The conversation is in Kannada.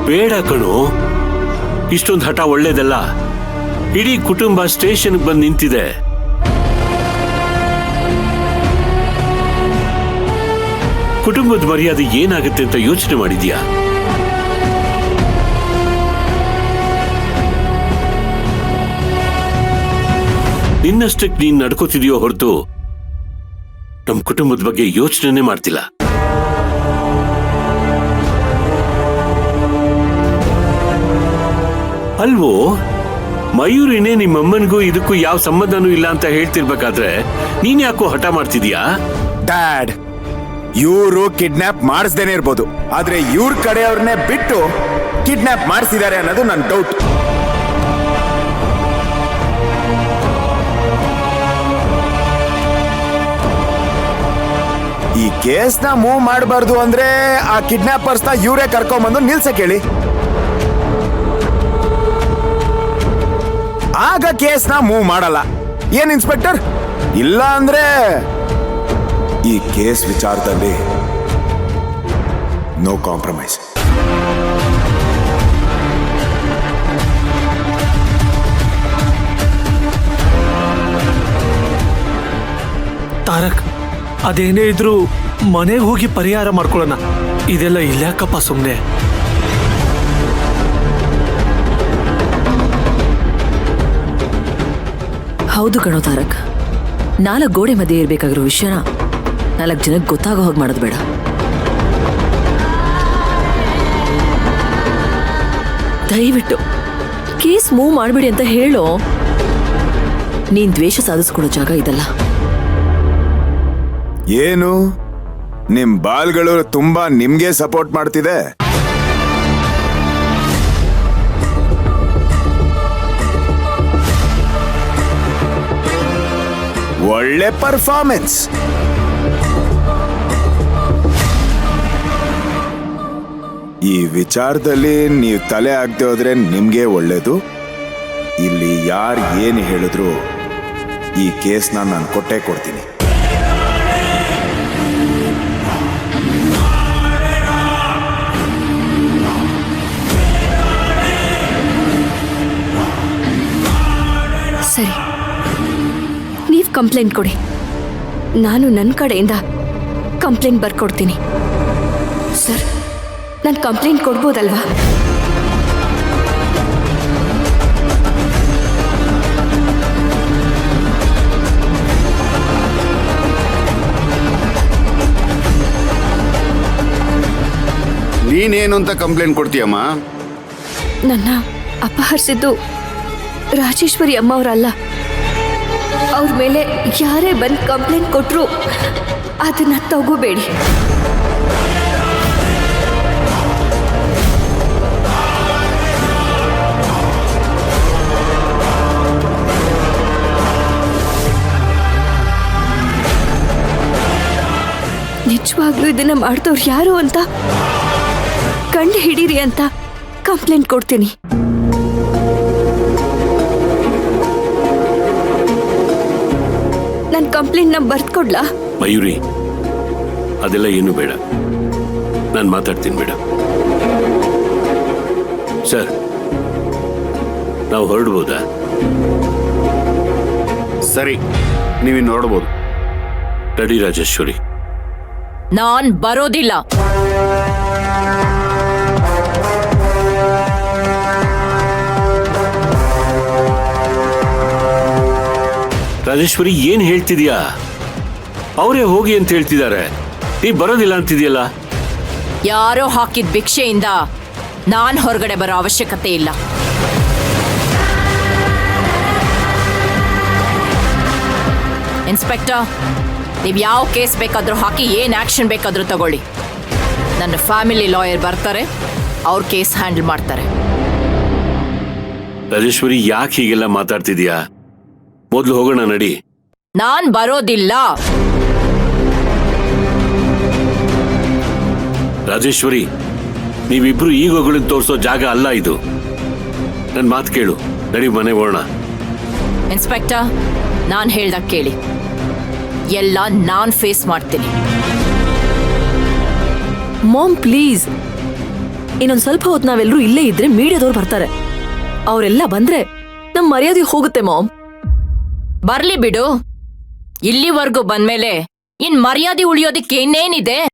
ಬೇಡ ಕಣು, ಇಷ್ಟೊಂದು ಹಠ ಒಳ್ಳೇದಲ್ಲ. ಇಡೀ ಕುಟುಂಬ ಸ್ಟೇಷನ್ಗೆ ಬಂದು ನಿಂತಿದೆ. ಕುಟುಂಬದ ಮರ್ಯಾದೆ ಏನಾಗುತ್ತೆ ಅಂತ ಯೋಚನೆ ಮಾಡಿದ್ಯಾ? ನಿನ್ನಷ್ಟಕ್ಕೆ ನೀನ್ ನಡ್ಕೋತಿದ್ಯೋ ಹೊರತು ನಮ್ಮ ಕುಟುಂಬದ ಬಗ್ಗೆ ಯೋಚನೆ ಮಾಡ್ತಿಲ್ಲ. ಅಲ್ವೋ, ಮಯೂರಿನೇ ನಿಮ್ಮಮ್ಮನಿಗೂ ಇದಕ್ಕೂ ಯಾವ ಸಂಬಂಧನೂ ಇಲ್ಲ ಅಂತ ಹೇಳ್ತಿರ್ಬೇಕಾದ್ರೆ ನೀನ್ ಯಾಕೋ ಹಠ ಮಾಡ್ತಿದ್ಯಾ? ಡ್ಯಾಡ್, ಇವರು ಕಿಡ್ನಾಪ್ ಮಾಡಿಸ್ದೇನೆ ಇರ್ಬೋದು, ಆದ್ರೆ ಇವ್ರ ಕಡೆಯವ್ರನ್ನೇ ಬಿಟ್ಟು ಕಿಡ್ನಾಪ್ ಮಾಡಿಸಿದ್ದಾರೆ ಅನ್ನೋದು ನನ್ನ ಡೌಟ್. ಈ ಕೇಸ್ನ ಮೂವ್ ಮಾಡಬಾರ್ದು ಅಂದ್ರೆ ಆ ಕಿಡ್ನಾಪರ್ಸ್ ನ ಇವರೇ ಕರ್ಕೊಂಡ್ಬಂದು ನಿಲ್ಸಕ್ ಹೇಳಿ. ಆಗ ಕೇಸ್ನ ಮೂವ್ ಮಾಡಲ್ಲ. ಏನ್ ಇನ್ಸ್ಪೆಕ್ಟರ್? ಇಲ್ಲ ಅಂದ್ರೆ ಈ ಕೇಸ್ ವಿಚಾರದಲ್ಲಿ ನೋ ಕಾಂಪ್ರಮೈಸ್. ತಾರಕ್, ಅದೇನೇ ಇದ್ರೂ ಮನೆಗೆ ಹೋಗಿ ಪರಿಹಾರ ಮಾಡ್ಕೊಳ್ಳೋಣ. ಇದೆಲ್ಲ ಇಲ್ಯಾಕಪ್ಪ ಸುಮ್ಮನೆ? ಹೌದು ಕಣೋ ತಾರಕ್, 4 ಗೋಡೆ ಮಧ್ಯೆ ಇರ್ಬೇಕಾಗಿರೋ ವಿಷಯನ 4 ಜನಕ್ಕೆ ಗೊತ್ತಾಗೋ ಹೋಗಿ ಮಾಡೋದು ಬೇಡ. ದಯವಿಟ್ಟು ಕೇಸ್ ಮೂವ್ ಮಾಡ್ಬಿಡಿ ಅಂತ ಹೇಳೋ. ನೀನ್ ದ್ವೇಷ ಸಾಧಿಸ್ಕೊಳ್ಳೋ ಜಾಗ ಇದಲ್ಲ. ಏನು ನಿಮ್ ಬಾಲ್ಗಳು ತುಂಬಾ ನಿಮ್ಗೆ ಸಪೋರ್ಟ್ ಮಾಡ್ತಿದೆ? ಒಳ್ಳೆ ಪರ್ಫಾರ್ಮೆನ್ಸ್. ಈ ವಿಚಾರದಲ್ಲಿ ನೀವು ತಲೆ ಹಾಕ್ದೆ ಹೋದ್ರೆ ನಿಮ್ಗೆ ಒಳ್ಳೇದು. ಇಲ್ಲಿ ಯಾರು ಏನು ಹೇಳಿದ್ರು ಈ ಕೇಸ್ನ ನಾನು ಕೊಟ್ಟೇ ಕೊಡ್ತೀನಿ. ಸರಿ, ನೀವು ಕಂಪ್ಲೇಂಟ್ ಕೊಡಿ, ನಾನು ನನ್ನ ಕಡೆಯಿಂದ ಕಂಪ್ಲೇಂಟ್ ಬರ್ಕೊಡ್ತೀನಿ. ಸರ್, ನಾನು ಕಂಪ್ಲೇಂಟ್ ಕೊಡ್ಬೋದಲ್ವಾ? ನೀನೇನು ಅಂತ ಕಂಪ್ಲೇಂಟ್ ಕೊಡ್ತೀಯಮ್ಮ? ನನ್ನ ಅಪಹರಿಸಿದ್ದು ರಾಜೇಶ್ವರಿ ಅಮ್ಮ ಅವರಲ್ಲ. ಅವ್ರ ಮೇಲೆ ಯಾರೇ ಬಂದು ಕಂಪ್ಲೇಂಟ್ ಕೊಟ್ಟರು ಅದನ್ನ ತಗೋಬೇಡಿ. ನಿಜವಾಗ್ಲೂ ಇದನ್ನ ಮಾಡಿದವ್ರು ಯಾರು ಅಂತ ಕಂಡು ಹಿಡೀರಿ ಅಂತ ಕಂಪ್ಲೇಂಟ್ ಕೊಡ್ತೀನಿ. ನನ್ನ ಕಂಪ್ಲೇಂಟ್ ಬರ್ದು ಕೊಡ್ಲಾ? ಮಯೂರಿ, ಅದೆಲ್ಲ ಏನು ಬೇಡ, ನಾನು ಮಾತಾಡ್ತೀನಿ ಬೇಡ. ಸರ್, ನಾವು ಹೊರಡ್ಬೋದಾ? ಸರಿ, ನೀವಿನ್ನು ಹೊರಡ್ಬೋದು. ರೆಡಿ ರಾಜೇಶ್ವರಿ? ನಾನ್ ಬರೋದಿಲ್ಲ. ರಾಜೇಶ್ವರಿ, ಏನ್ ಹೇಳ್ತಿದ್ಯಾ? ಅವರೇ ಹೋಗಿ ಅಂತ ಹೇಳ್ತಿದ್ದಾರೆ, ನೀ ಬರೋದಿಲ್ಲ ಅಂತಿದ್ಯಲ್ಲ? ಯಾರೋ ಹಾಕಿದ ಭಿಕ್ಷೆಯಿಂದ ನಾನ್ ಹೊರಗಡೆ ಬರೋ ಅವಶ್ಯಕತೆ ಇಲ್ಲ. ಇನ್ಸ್ಪೆಕ್ಟರ್, ನೀವು ಯಾವ ಕೇಸ್ ಬೇಕಾದ್ರೂ ಹಾಕಿ, ಏನ್ ಆಕ್ಷನ್ ಬೇಕಾದ್ರೂ ತಗೊಳ್ಳಿ. ನನ್ನ ಫ್ಯಾಮಿಲಿ ಲಾಯರ್ ಬರ್ತಾರೆ, ಅವ್ರ ಕೇಸ್ ಹ್ಯಾಂಡಲ್ ಮಾಡ್ತಾರೆ. ರಾಜೇಶ್ವರಿ, ಯಾಕೆ ಹೀಗೆಲ್ಲ ಮಾತಾಡ್ತಿದ್ಯಾ? ಮೊದಲು ಹೋಗೋಣ, ನಡಿ. ನಾನ್ ಬರೋದಿಲ್ಲ. ರಾಜೇಶ್ವರಿ, ನೀವಿಬ್ರು ಈಗೋಗಳನ್ನ ತೋರಿಸೋ ಜಾಗ ಅಲ್ಲ ಇದು. ನನ್ನ ಮಾತು ಕೇಳು, ನಡಿ, ಮನೆ ಹೋಗೋಣ. ಇನ್ಸ್ಪೆಕ್ಟರ್, ನಾನ್ ಹೇಳ್ದಾಗ ಕೇಳಿ. ಎಲ್ಲ ನಾನ್ ಫೇಸ್ ಮಾಡ್ತೀನಿ. ಮಾಮ್ ಪ್ಲೀಸ್, ಇನ್ನೊಂದ್ ಸ್ವಲ್ಪ ಹೊತ್ತು ನಾವೆಲ್ಲರೂ ಇಲ್ಲೇ ಇದ್ರೆ ಮೀಡಿಯಾದವ್ರು ಬರ್ತಾರೆ. ಅವರೆಲ್ಲ ಬಂದ್ರೆ ನಮ್ ಮರ್ಯಾದೆ ಹೋಗುತ್ತೆ ಮಾಮ್. ಬರ್ಲಿ ಬಿಡು. ಇಲ್ಲಿವರೆಗೂ ಬಂದ್ಮೇಲೆ ಇನ್ ಮರ್ಯಾದೆ ಉಳಿಯೋದಕ್ಕೆ ಇನ್ನೇನಿದೆ?